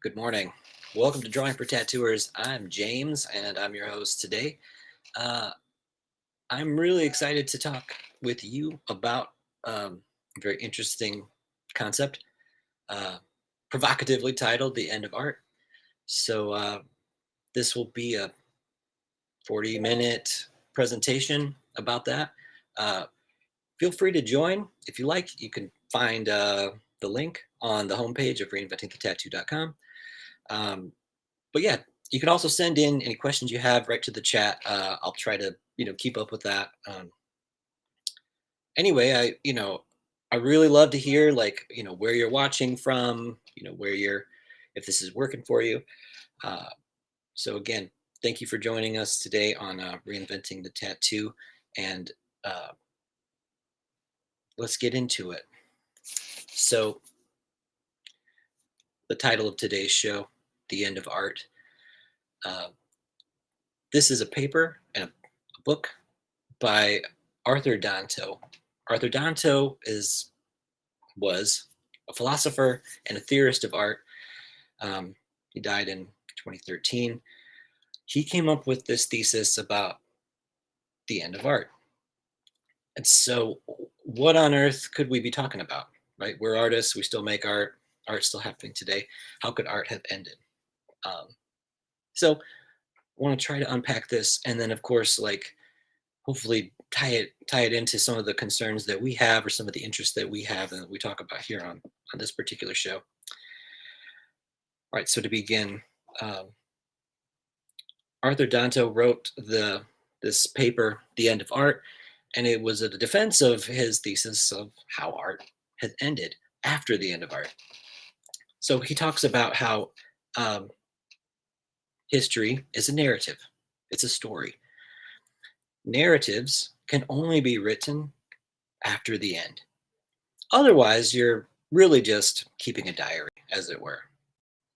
Good morning. Welcome to Drawing for Tattooers. I'm James and I'm your host today. Uh, I'm really excited to talk with you about a very interesting concept, uh, provocatively titled The End of Art. So, this will be a 40-minute presentation about that. Uh, Feel free to join if you like. You can find the link on the homepage of reinventingthetattoo.com. Um, but yeah, you can also send in any questions you have right to the chat. I'll try to keep up with that. Anyway, I really love to hear where you're watching from, where you're if this is working for you. Uh, so again, thank you for joining us today on Reinventing the Tattoo, and uh, let's get into it. So the title of today's show, "The End of Art." Uh, this is a paper and a book by Arthur Danto. Arthur Danto was a philosopher and a theorist of art. He died in 2013. He came up with this thesis about the end of art. And so, what on earth could we be talking about? Right? We're artists. We still make art. Art's still happening today. How could art have ended? Um, so, I want to try to unpack this, and then, of course, hopefully tie it into some of the concerns that we have or some of the interests that we have and that we talk about here on this particular show. All right, so to begin, um, Arthur Danto wrote this paper, The End of Art, and it was a defense of his thesis of how art has ended after the end of art. So he talks about how um, history is a narrative, it's a story. Narratives can only be written after the end. Otherwise, you're really just keeping a diary, as it were.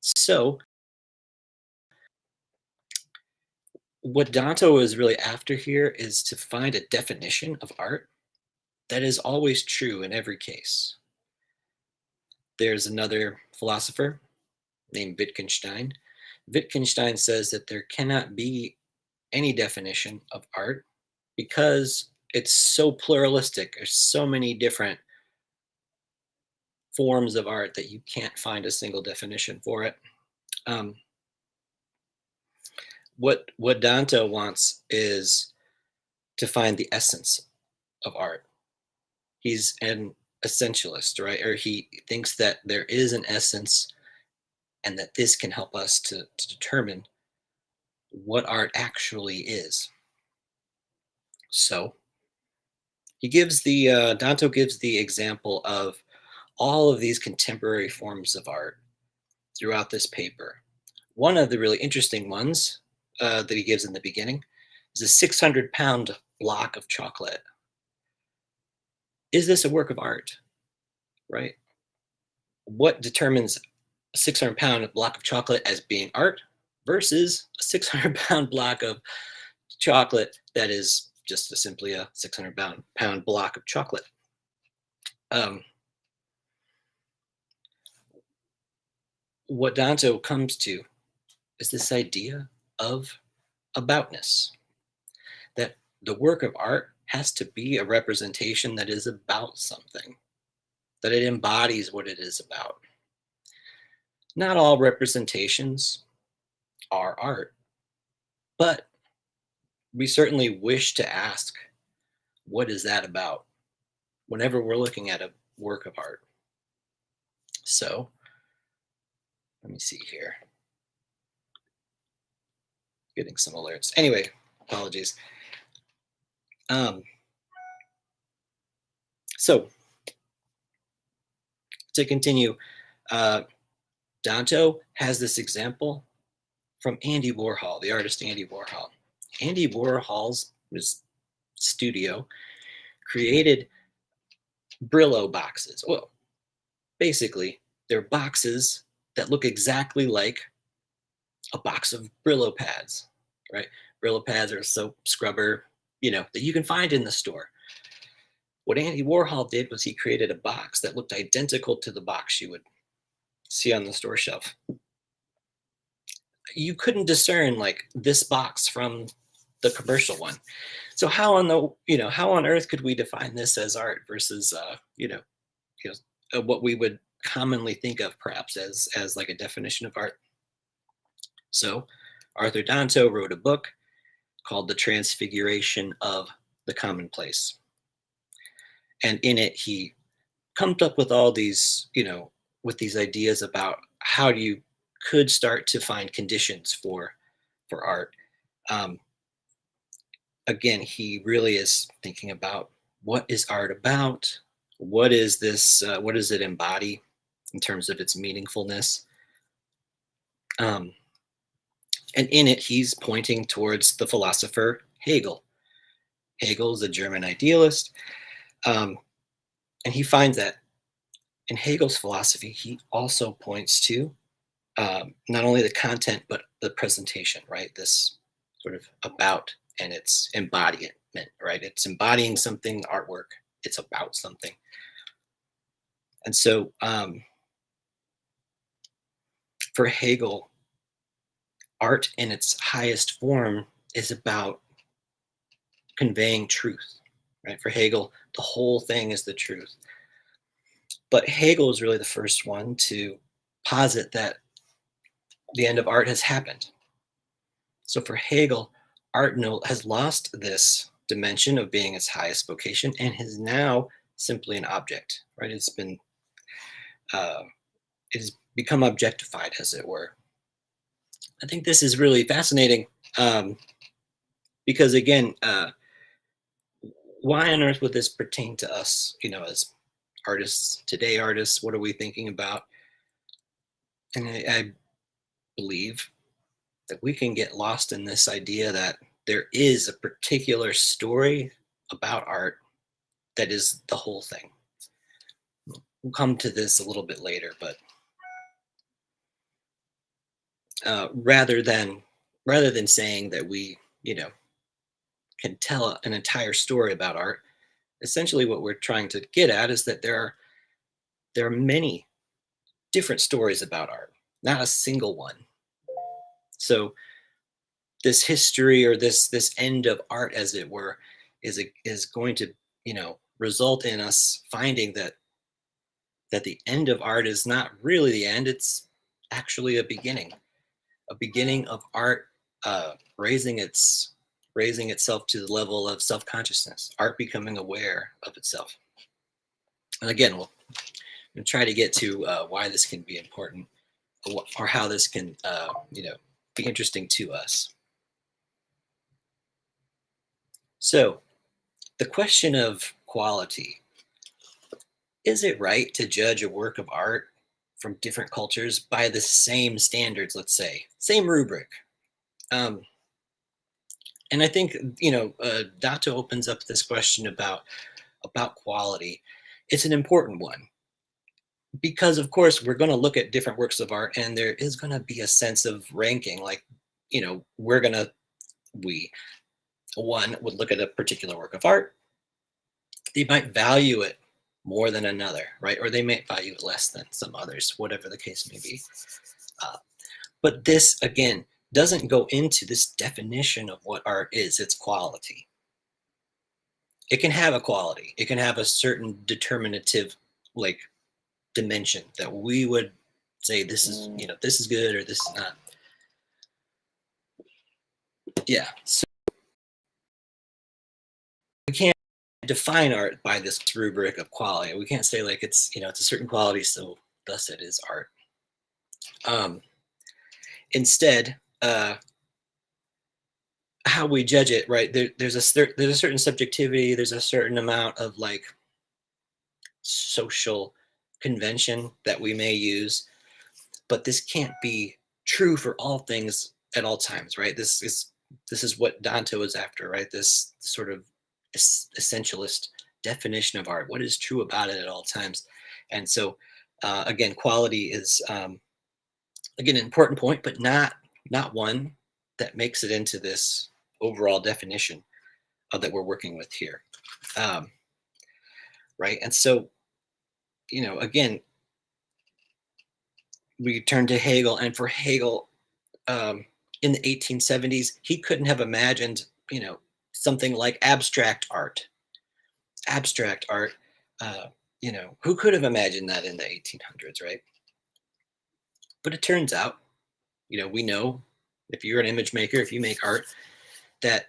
So, what Danto is really after here is to find a definition of art that is always true in every case. There's another philosopher named Wittgenstein. Wittgenstein says that there cannot be any definition of art because it's so pluralistic. There's so many different forms of art that you can't find a single definition for it. Um, what Dante wants is to find the essence of art. He's an essentialist, right? Or he thinks that there is an essence and that this can help us to determine what art actually is. So Danto gives the example of all of these contemporary forms of art throughout this paper. One of the really interesting ones that he gives in the beginning is a 600-pound block of chocolate. Is this a work of art? Right? What determines a 600-pound block of chocolate as being art versus a 600-pound block of chocolate that is just simply a 600-pound block of chocolate? Um, what Danto comes to is this idea of aboutness, that the work of art has to be a representation that is about something, that it embodies what it is about. Not all representations are art, but we certainly wish to ask, what is that about? Whenever we're looking at a work of art. So, let me see here. Getting some alerts. Anyway, apologies. Um, so, to continue, uh, Danto has this example from Andy Warhol, the artist Andy Warhol. Andy Warhol's studio created Brillo boxes. Well, basically, they're boxes that look exactly like a box of Brillo pads, right? Brillo pads are a soap scrubber, that you can find in the store. What Andy Warhol did was he created a box that looked identical to the box you would see on the store shelf. you couldn't discern like this box from the commercial one. So how on the how on earth could we define this as art versus you know what we would commonly think of perhaps as like a definition of art? So Arthur Danto wrote a book called The Transfiguration of the Commonplace. And in it, he comes up with all these, with these ideas about how you could start to find conditions for art. Um, Again, he really is thinking about what is art about? What is this? What does it embody in terms of its meaningfulness? Um, and in it, he's pointing towards the philosopher Hegel. Hegel is a German idealist, um, and he finds that in Hegel's philosophy, he also points to not only the content but the presentation, right? This sort of about and its embodiment, right? It's embodying something, artwork. It's about something, and so for Hegel, art in its highest form is about conveying truth, right? For Hegel, the whole thing is the truth. But Hegel is really the first one to posit that the end of art has happened. So for Hegel, art has lost this dimension of being its highest vocation and is now simply an object, right? Uh, it has become objectified, as it were. I think this is really fascinating um, because, again, why on earth would this pertain to us, as artists, today artists? What are we thinking about? And I believe that we can get lost in this idea that there is a particular story about art that is the whole thing. We'll come to this a little bit later, but rather than saying that we, can tell an entire story about art, essentially what we're trying to get at is that there are many different stories about art, not a single one. So this history or this end of art, as it were, is going to result in us finding that the end of art is not really the end. It's actually a beginning of art raising itself to the level of self-consciousness, art becoming aware of itself. And again, we'll try to get to why this can be important, or how this can be interesting to us. So the question of quality: is it right to judge a work of art from different cultures by the same standards, let's say, same rubric? Um, and I think Dato opens up this question about quality. It's an important one because, of course, we're going to look at different works of art, and there is going to be a sense of ranking. Like, we one would look at a particular work of art. They might value it more than another, right? Or they might value it less than some others, whatever the case may be. Uh, but this, again, doesn't go into this definition of what art is, its quality. It can have a quality, it can have a certain determinative, like, dimension that we would say this is good or this is not. Yeah. So we can't define art by this rubric of quality. We can't say like it's a certain quality, so thus it is art. Um, Instead, how we judge it, right? There's a certain subjectivity. There's a certain amount of like social convention that we may use, but this can't be true for all things at all times, right? This is what Danto is after, right? This sort of essentialist definition of art. What is true about it at all times? And so, again, quality is again an important point, but not one that makes it into this overall definition that we're working with here, um, right? And so, again, we turn to Hegel, and for Hegel, um, in the 1870s, he couldn't have imagined, something like abstract art. Uh, who could have imagined that in the 1800s, right? But it turns out, we know if you're an image maker, if you make art, that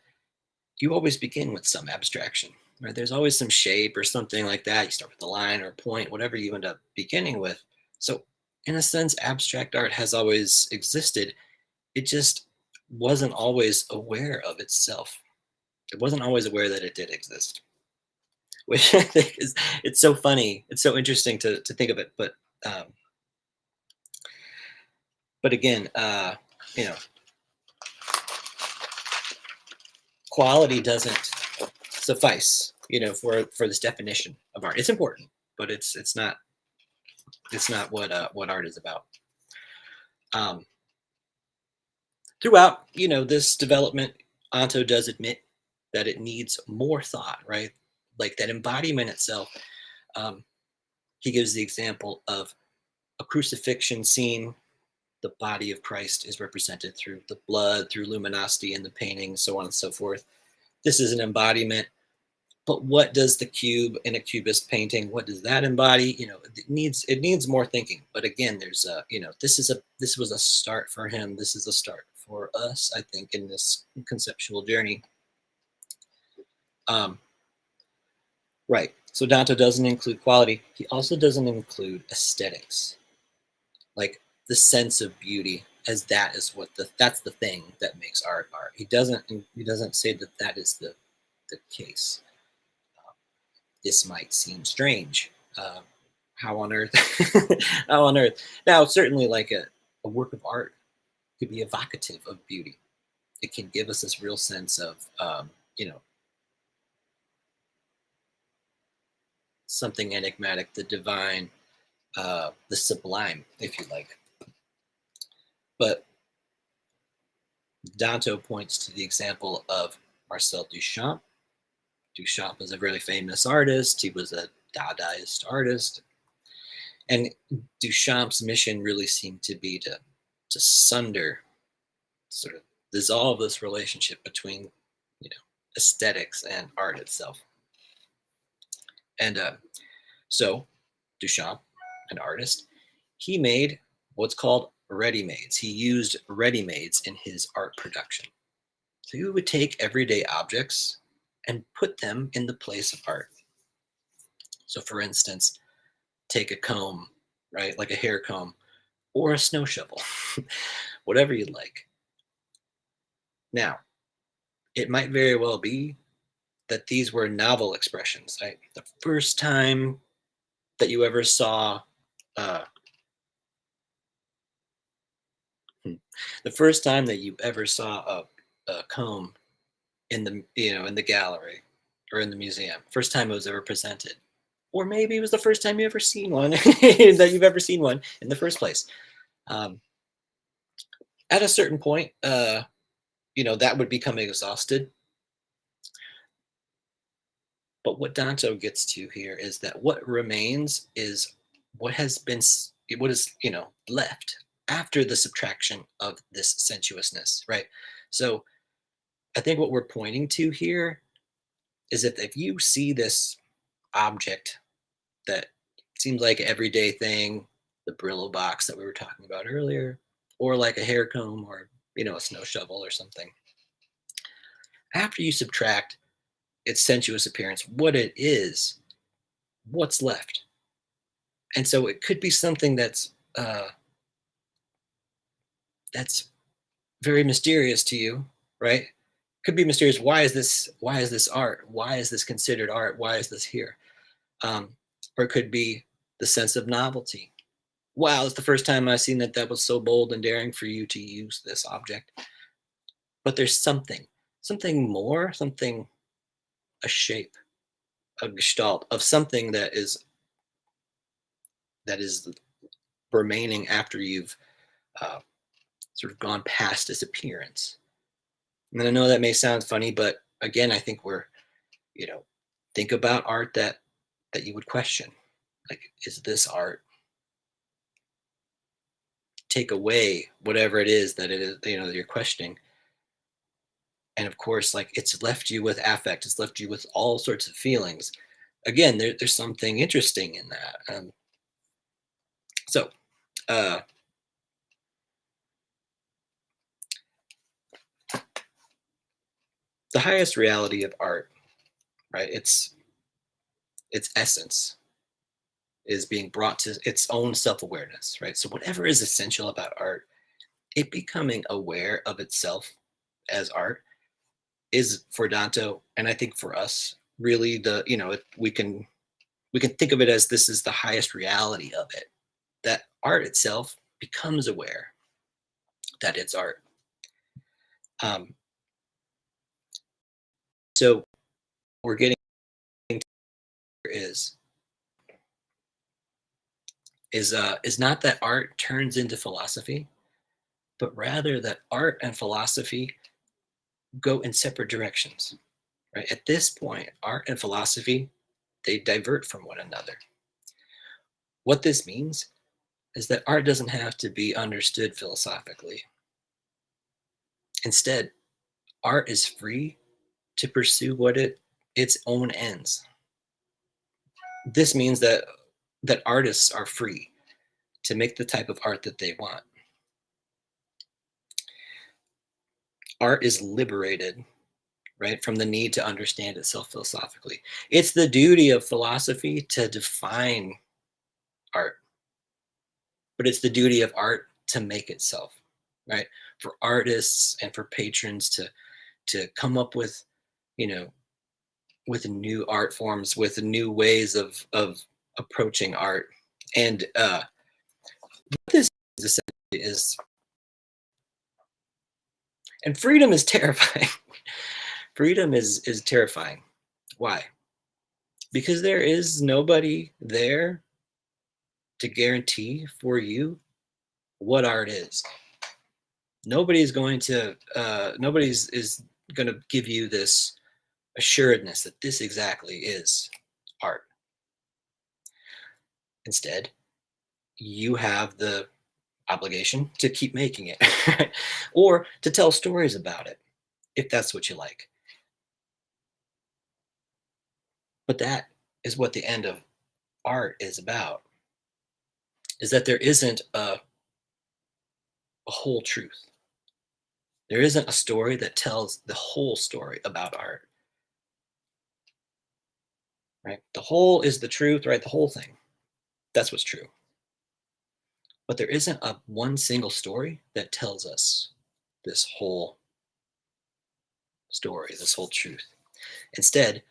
you always begin with some abstraction, right? There's always some shape or something like that. You start with a line or a point, whatever you end up beginning with. So, in a sense, abstract art has always existed. It just wasn't always aware of itself. It wasn't always aware that it did exist, which I think is it's so funny. It's so interesting to think of it. Um, but again, you know, quality doesn't suffice, for this definition of art. It's important, but it's not what art is about. Um, Throughout, this development, Anto does admit that it needs more thought, right? Like that embodiment itself. Um, he gives the example of a crucifixion scene. The body of Christ is represented through the blood, through luminosity in the painting, so on and so forth. This is an embodiment. But what does the cube in a cubist painting? What does that embody? It needs more thinking. But again, there's this was a start for him. This is a start for us, I think, in this conceptual journey. Um, right. So Dante doesn't include quality. He also doesn't include aesthetics, like the sense of beauty, as that is that's the thing that makes art art. He doesn't say that that is the case. This might seem strange. Uh, how on earth? How on earth? Now, certainly, like a work of art could be evocative of beauty. It can give us this real sense of, something enigmatic, the divine, the sublime, if you like. But Danto points to the example of Marcel Duchamp. Duchamp is a really famous artist. He was a Dadaist artist. And Duchamp's mission really seemed to be to sunder, sort of dissolve this relationship between, you know, aesthetics and art itself. And so Duchamp, an artist, he made what's called ready-mades. He used ready-mades in his art production. So he would take everyday objects and put them in the place of art. So, for instance, take a comb, right, like a hair comb, or a snow shovel, whatever you'd like. Now, it might very well be that these were novel expressions. Right? The first time that you ever saw, uh, hmm, the first time that you ever saw a comb in the gallery or in the museum, first time it was ever presented, or maybe it was the first time you ever seen one that you've ever seen one in the first place. Um, at a certain point, that would become exhausted. But what Danto gets to here is that what remains is what is left after the subtraction of this sensuousness, right? So I think what we're pointing to here is that if you see this object that seems like an everyday thing, the Brillo box that we were talking about earlier, or like a hair comb or a snow shovel or something, after you subtract its sensuous appearance, what it is, what's left? And so it could be something that's very mysterious to you, right? Could be mysterious. Why is this art? Why is this considered art? Why is this here? Um, or it could be the sense of novelty. Wow, it's the first time I've seen that was so bold and daring for you to use this object. But there's something more, something, a shape, a gestalt of something that is remaining after you've uh, sort of gone past its appearance. And I know that may sound funny, but again, I think you know, think about art that you would question. Like, is this art take away whatever it is that it is, that you're questioning. And of course, like, it's left you with affect, it's left you with all sorts of feelings. Again, there's something interesting in that. So uh, the highest reality of art, right? Its essence is being brought to its own self-awareness, right? So whatever is essential about art, it becoming aware of itself as art is for Danto, and I think for us, really we can think of it as this is the highest reality of it. That art itself becomes aware that it's art. Um, so we're getting to is is not that art turns into philosophy, but rather that art and philosophy go in separate directions. Right at this point, art and philosophy, they divert from one another. What this means is that art doesn't have to be understood philosophically. Instead, art is free to pursue its own ends. This means that artists are free to make the type of art that they want. Art is liberated, right, from the need to understand itself philosophically. It's the duty of philosophy to define art, but it's the duty of art to make itself, right? For artists and for patrons to come up with, you know, with new art forms, with new ways of approaching art. And what this is essentially is, and freedom is terrifying. Freedom is terrifying. Why? Because there is nobody there to guarantee for you what art is. Nobody's is going to give you this assuredness that this exactly is art. Instead, you have the obligation to keep making it or to tell stories about it if that's what you like. But that is what the end of art is about, is that there isn't a whole truth. There isn't a story that tells the whole story about art, right? The whole is the truth, right? The whole thing. That's what's true. But there isn't a one single story that tells us this whole story, this whole truth. Instead,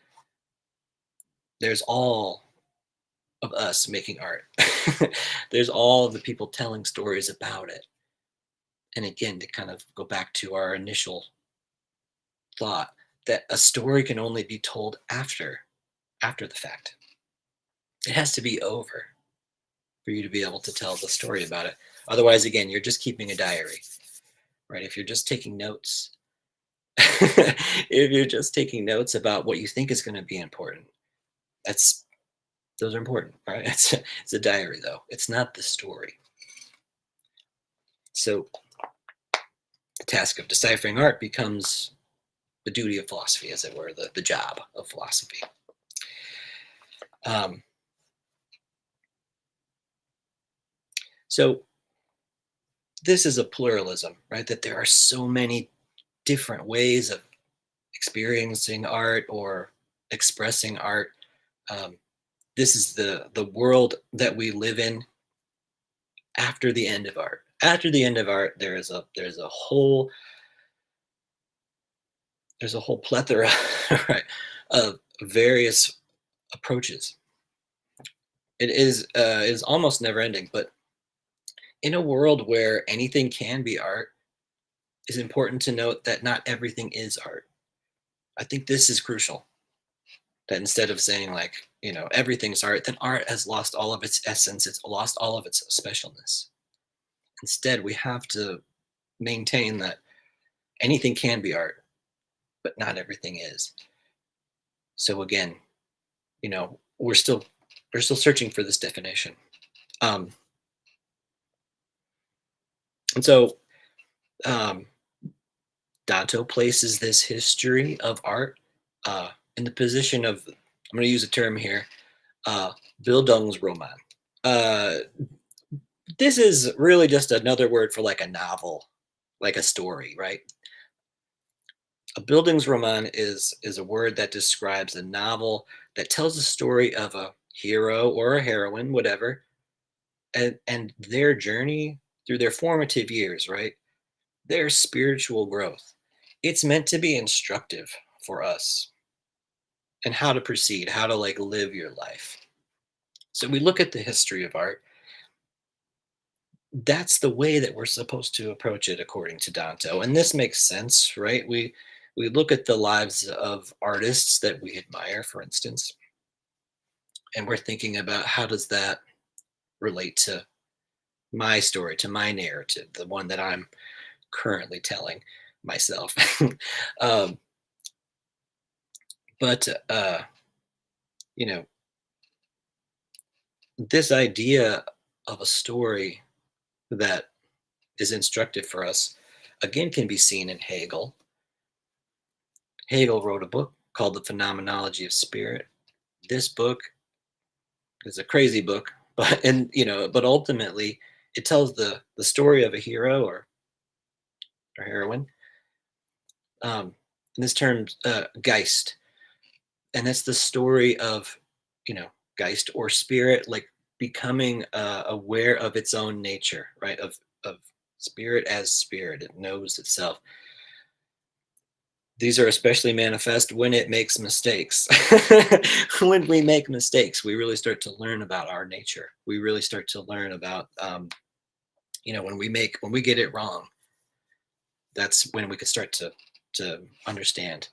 there's all of us making art. There's all of the people telling stories about it. And again, to kind of go back to our initial thought, that a story can only be told after the fact. It has to be over for you to be able to tell the story about it. Otherwise, again, you're just keeping a diary, right? If you're just taking notes, if you're just taking notes about what you think is going to be important, that's those are important, right? It's a diary, though. It's not the story. So the task of deciphering art becomes the duty of philosophy, as it were, the job of philosophy. Um, so this is a pluralism, right? That there are so many different ways of experiencing art or expressing art. Um, this is the world that we live in after the end of art. After the end of art, there's a whole plethora, right, of various approaches. It is almost never ending, but in a world where anything can be art, it's important to note that not everything is art. I think this is crucial. That instead of saying, like, everything's art, then art has lost all of its essence. It's lost all of its specialness. Instead, we have to maintain that anything can be art, but not everything is. So again, we're still searching for this definition. Um, And so um, Danto places this history of art in the position of, I'm going to use a term here, uh, Bildungsroman. Uh, this is really just another word for like a novel, like a story, right? A Bildungsroman is a word that describes a novel that tells the story of a hero or a heroine, whatever, and their journey through their formative years, right? Their spiritual growth. It's meant to be instructive for us and how to proceed, how to like live your life. So we look at the history of art. That's the way that we're supposed to approach it according to Danto. And this makes sense, right? We look at the lives of artists that we admire, for instance, and we're thinking about how does that relate to my story, to my narrative, the one that I'm currently telling myself. um, but you know, this idea of a story that is instructive for us again can be seen in Hegel. Hegel wrote a book called The Phenomenology of Spirit. This book is a crazy book, but ultimately it tells the story of a hero or heroine. In this term, Geist, and that's the story of Geist or spirit, like becoming aware of its own nature, right? Of spirit as spirit, it knows itself. These are especially manifest when it makes mistakes. When we make mistakes, we really start to learn about our nature. We really start to learn about, when we get it wrong. That's when we could start to understand.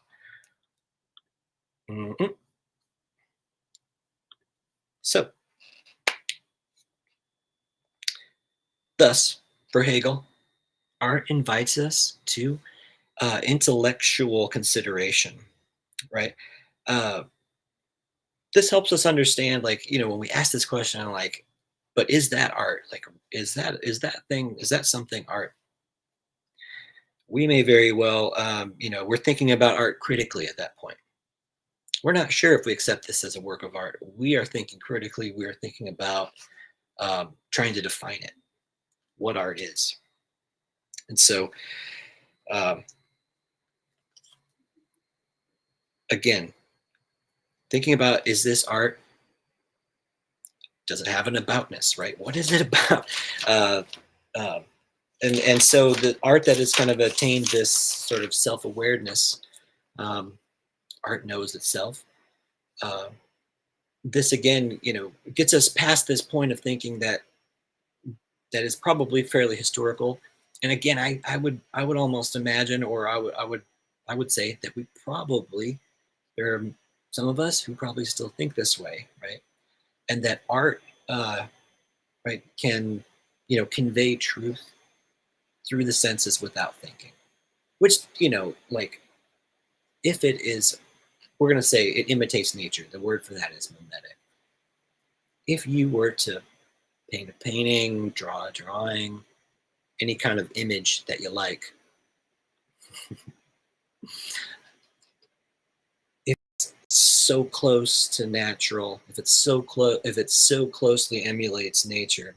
Mhm. So, thus, for Hegel, art invites us to intellectual consideration, right? Uh, this helps us understand, like, when we ask this question, like, but is that art? Like, is that something art? We may very well, we're thinking about art critically at that point. We're not sure if we accept this as a work of art. We are thinking critically. We are thinking about trying to define it, what art is. And so, um, again, thinking about, is this art? Does it have an aboutness, right? What is it about? Uh, um, and so the art that has kind of attained this sort of self-awareness, um, art knows itself. Uh, this again, gets us past this point of thinking that is probably fairly historical. And again, I would almost imagine, or I would say that we probably there are some of us who probably still think this way, right? And that art, right, can convey truth through the senses without thinking. Which like if it is, we're going to say it imitates nature. The word for that is mimetic. If you were to paint a painting, draw a drawing, any kind of image that you like, if it's so close to natural, if it so closely emulates nature,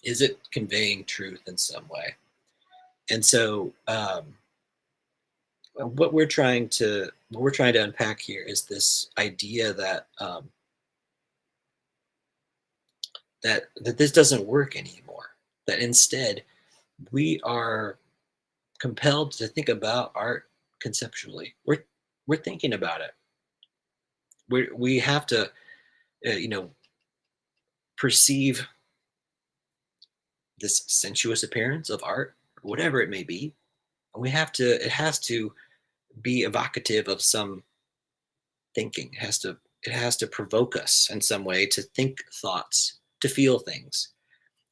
is it conveying truth in some way? And so, what we're trying to unpack here is this idea that that this doesn't work anymore. That instead we are compelled to think about art conceptually. We're thinking about it. We have to perceive this sensuous appearance of art, whatever it may be. And we have to. It has to be evocative of some thinking. It has to provoke us in some way to think thoughts, to feel things.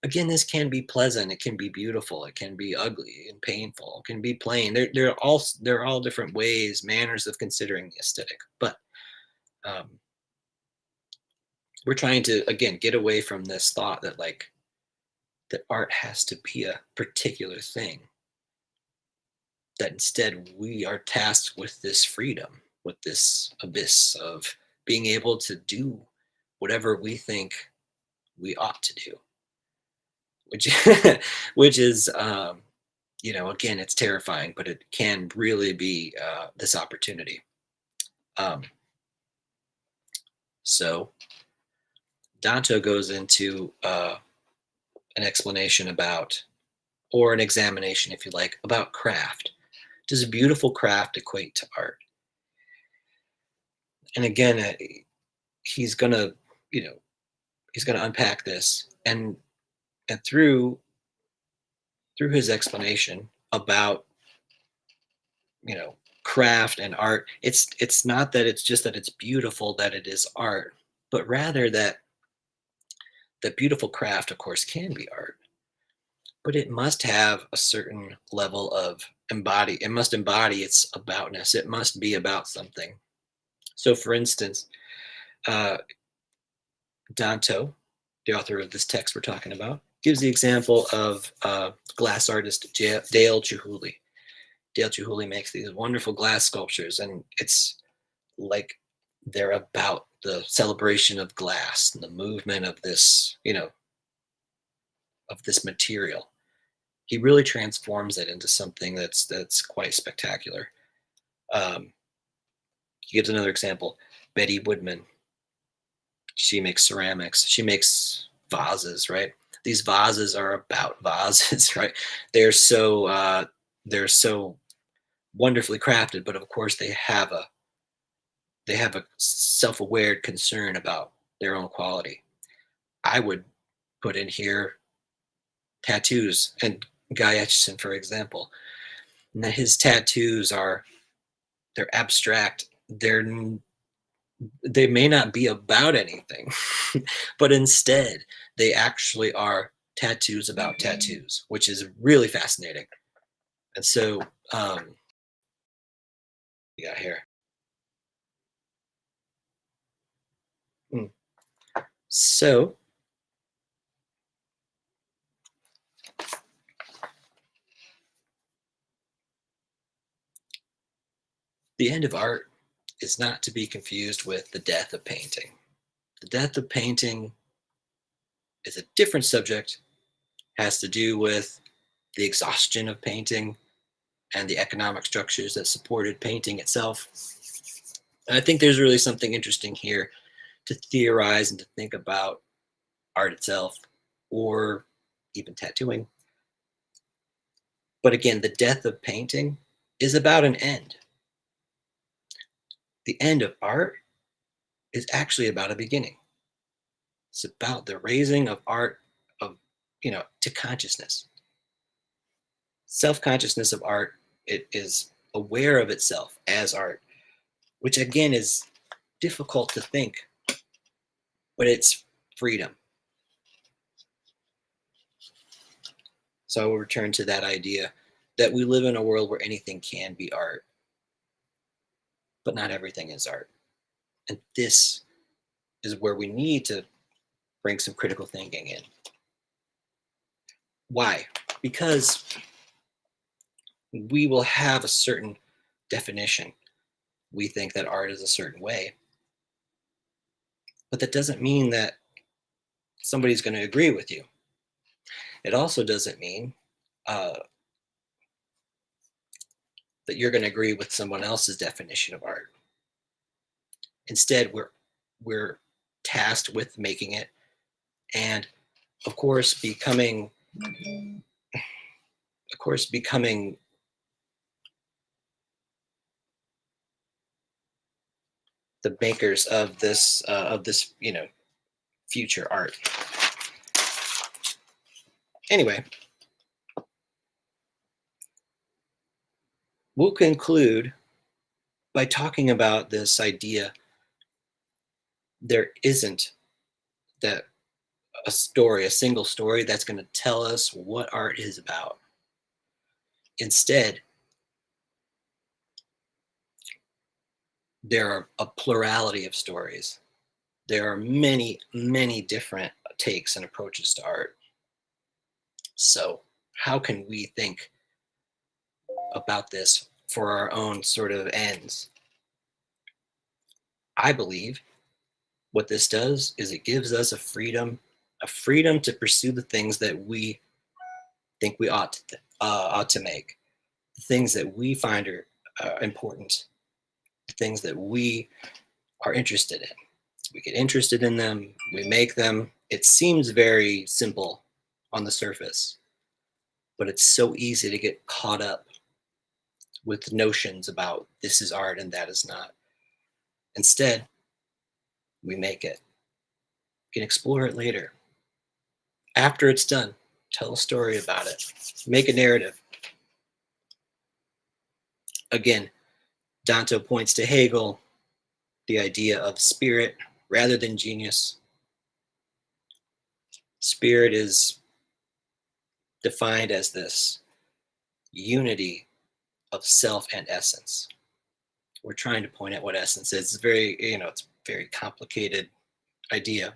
Again, this can be pleasant, it can be beautiful, it can be ugly and painful, it can be plain. There are all different ways, manners of considering the aesthetic. But um, we're trying to again get away from this thought that like that art has to be a particular thing, that instead we are tasked with this freedom, with this abyss of being able to do whatever we think we ought to do, which which is again, it's terrifying, but it can really be this opportunity. um, so Danto goes into an explanation about, or an examination if you like, about craft. Does a beautiful craft equate to art? And again, he's gonna you know he's gonna unpack this, and through his explanation about you know craft and art, it's not that it's just that it's beautiful that it is art, but rather that beautiful craft of course can be art, but it must have a certain level of it must embody its aboutness, it must be about something. So for instance, uh, Danto, the author of this text we're talking about, gives the example of glass artist Dale Chihuly. Dale Chihuly makes these wonderful glass sculptures, and it's like they're about the celebration of glass and the movement of this material. He really transforms it into something that's quite spectacular. Um, he gives another example. Betty Woodman. She makes ceramics. She makes vases, right? These vases are about vases, right? They're so they're so wonderfully crafted, but of course they have a self-aware concern about their own quality. I would put in here tattoos and Guy Etchison, for example. Now, his tattoos they're abstract. They may not be about anything, but instead they actually are tattoos about tattoos, which is really fascinating. And so, we got here. Mm. So the end of art is not to be confused with the death of painting. The death of painting is a different subject, has to do with the exhaustion of painting and the economic structures that supported painting itself. And I think there's really something interesting here to theorize and to think about art itself, or even tattooing. But again, the death of painting is about an end. The end of art is actually about a beginning. It's about the raising of art to consciousness. Self-consciousness of art, it is aware of itself as art, which again is difficult to think, but it's freedom. So I will return to that idea that we live in a world where anything can be art, but not everything is art. And this is where we need to bring some critical thinking in. Why? Because we will have a certain definition. We think that art is a certain way, but that doesn't mean that somebody's going to agree with you. It also doesn't mean uh, that you're going to agree with someone else's definition of art. Instead, we're tasked with making it, and of course becoming the makers of this future art. Anyway, we'll conclude by talking about this idea. There isn't that a single story that's going to tell us what art is about. Instead, there are a plurality of stories. There are many, many different takes and approaches to art. So, how can we think about this for our own sort of ends? I believe what this does is it gives us a freedom to pursue the things that we think we ought to make, the things that we find are important, the things that we are interested in. We get interested in them, we make them. It seems very simple on the surface, but it's so easy to get caught up with notions about this is art and that is not. Instead, we make it. We can explore it later. After it's done, tell a story about it, make a narrative. Again, Danto points to Hegel, the idea of spirit rather than genius. Spirit is defined as this unity of self and essence. We're trying to point at what essence is. It's it's a very complicated idea,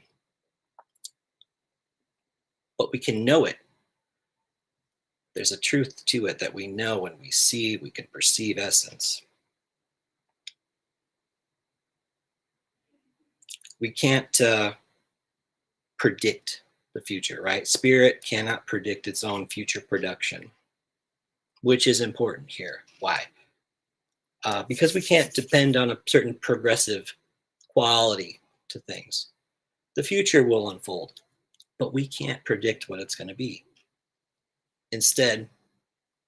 but we can know it. There's a truth to it that we know when we see, we can perceive essence. We can't predict the future, right? Spirit cannot predict its own future production, which is important here. Why? Because we can't depend on a certain progressive quality to things. The future will unfold, but we can't predict what it's going to be. Instead,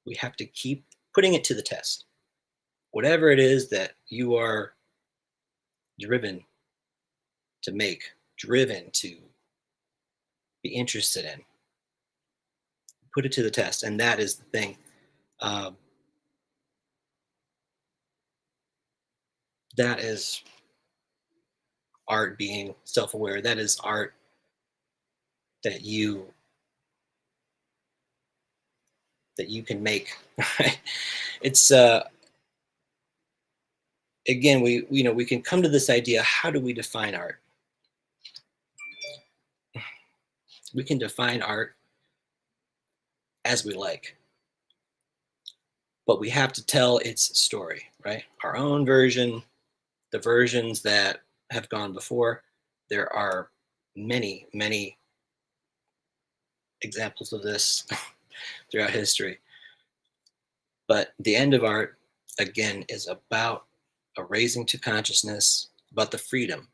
we have to keep putting it to the test. Whatever it is that you are driven to make, driven to be interested in, put it to the test. And that is the thing. Um, that is art being self-aware. That is art that you can make. Right? It's again, we can come to this idea. How do we define art? We can define art as we like, but we have to tell its story, right? Our own version, the versions that have gone before. There are many, many examples of this throughout history. But the end of art, again, is about a raising to consciousness, about the freedom,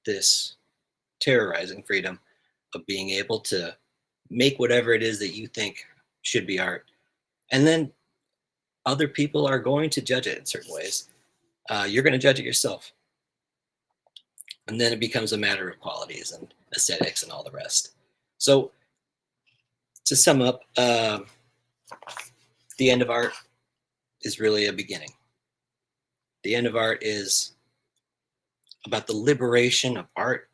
this terrorizing freedom of being able to make whatever it is that you think should be art. And then other people are going to judge it in certain ways. You're going to judge it yourself. And then it becomes a matter of qualities and aesthetics and all the rest. So to sum up, the end of art is really a beginning. The end of art is about the liberation of art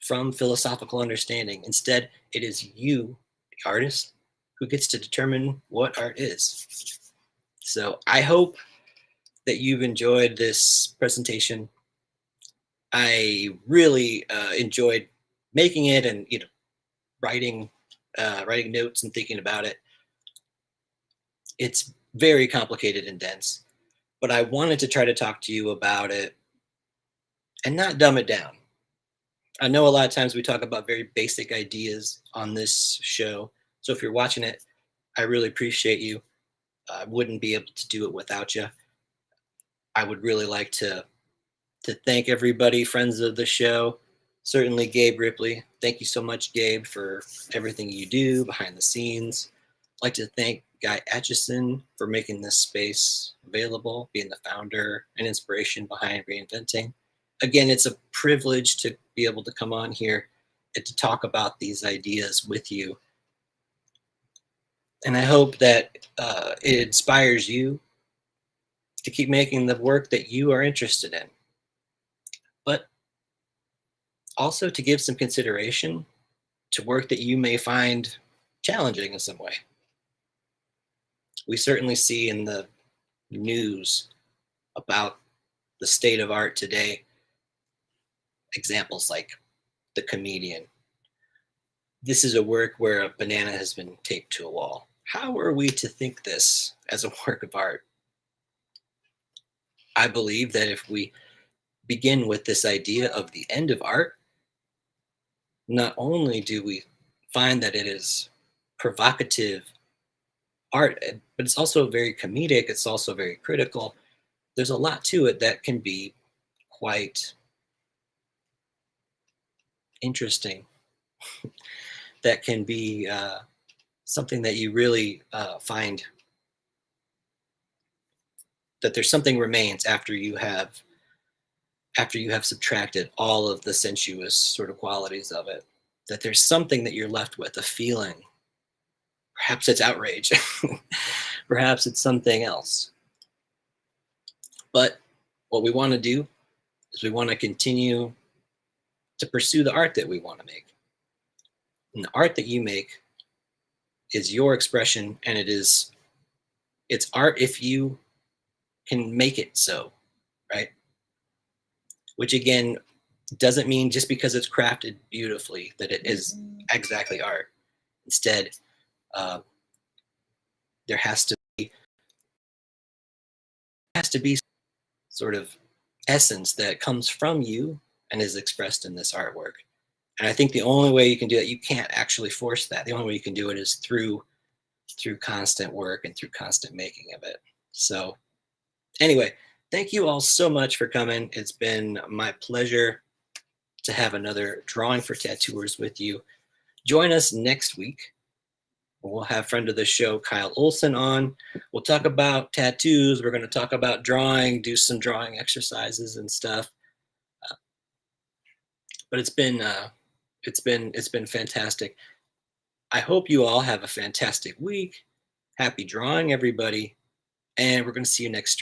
from philosophical understanding. Instead, it is you, the artist, who gets to determine what art is. So I hope that you've enjoyed this presentation. I really enjoyed making it and writing writing notes and thinking about it. It's very complicated and dense, but I wanted to try to talk to you about it and not dumb it down. I know a lot of times we talk about very basic ideas on this show. So if you're watching it, I really appreciate you. I wouldn't be able to do it without you. I would really like to thank everybody, friends of the show. Certainly Gabe Ripley. Thank you so much, Gabe, for everything you do behind the scenes. I'd like to thank Guy Atchison for making this space available, being the founder and inspiration behind Reinventing. Again, it's a privilege to be able to come on here and to talk about these ideas with you. And I hope that it inspires you to keep making the work that you are interested in, but also to give some consideration to work that you may find challenging in some way. We certainly see in the news about the state of art today examples like The Comedian, This is a work where a banana has been taped to a wall. How are we to think this as a work of art? I believe that if we begin with this idea of the end of art, not only do we find that it is provocative art, but it's also very comedic, it's also very critical. There's a lot to it that can be quite interesting, that can be something that you really find that there's something remains after you have subtracted all of the sensuous sort of qualities of it, that there's something that you're left with, a feeling. Perhaps it's outrage. Perhaps it's something else. But what we want to do is we want to continue to pursue the art that we want to make. And the art that you make is your expression, and it's art if you can make it so, right? Which again doesn't mean just because it's crafted beautifully that it is exactly art. Instead, uh, there has to be sort of essence that comes from you and is expressed in this artwork. And I think the only way you can do it, you can't actually force that. The only way you can do it is through constant work and through constant making of it. So anyway, thank you all so much for coming. It's been my pleasure to have another drawing for tattooers with you. Join us next week. We'll have friend of the show, Kyle Olson, on. We'll talk about tattoos. We're going to talk about drawing, do some drawing exercises and stuff. But it's been fantastic. I hope you all have a fantastic week. Happy drawing, everybody. And we're going to see you next